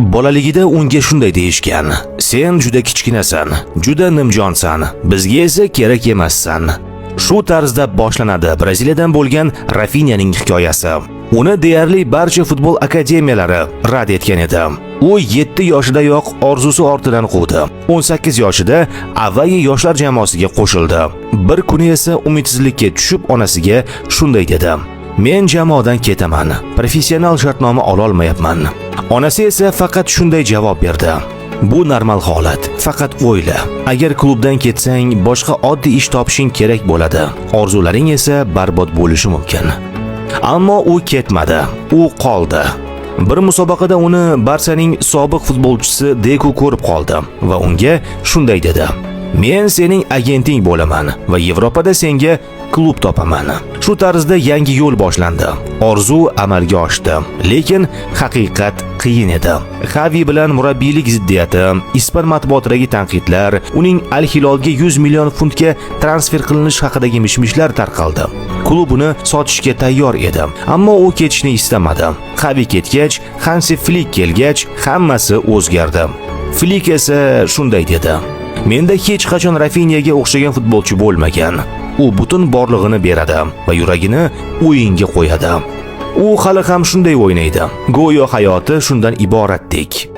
Bolaligida unga shunday deyishgan: "Sen juda kichkinasan, juda nimjonsan, bizga esa kerak emassan." Shu tarzda boshlanadi Braziliyadan bo'lgan Rafinyaning hikoyasi. Uni deyarli barcha futbol akademiyalari rad etgan edi. U 7 yoshidayoq orzusi ortidan quvdi. 18 yoshida Avayi yoshlar jamoasiga qo'shildi. Bir kuni esa umidsizlikka tushib onasiga shunday dedi: "Men jamoadan ketaman. Professional shartnoma ola olmayapman." Onasi esa faqat shunday javob berdi: "Bu normal holat. Faqat o'yla. Agar klubdan ketsang, boshqa oddiy ish topishing kerak bo'ladi. Orzularing esa barbod bo'lishi mumkin." Ammo u ketmadi. U qoldi. Bir musobaqada uni Barsaning sobiq futbolchisi Deku ko'rib qoldi va unga shunday dedi: "Men sening agenting bo'laman va Yevropada senga klub topaman." Shu tarzda yangi yo'l boshlandi. Orzu amalga oshdi, lekin haqiqat qiyin edi. Xavi bilan murabbiylik ziddiyati, ispan matbuotidagi tanqidlar, uning Al Hilolga 100 million funtga transfer qilinish haqidagi mishmishlar tarqaldi. Klub uni sotishga tayyor edi, ammo u ketishni istamadi. Xavi ketgach, Hansi Flick kelgach, hammasi o'zgardi. Flick esa shunday dedi: "Menda hech qachon Rafinyaga o'xshagan futbolchi bo'lmagan. U butun borlig'ini beradi va yuragini o'yinga qo'yadi. U hali ham shunday o'ynaydi. Go'yo hayoti shundan iboratdek."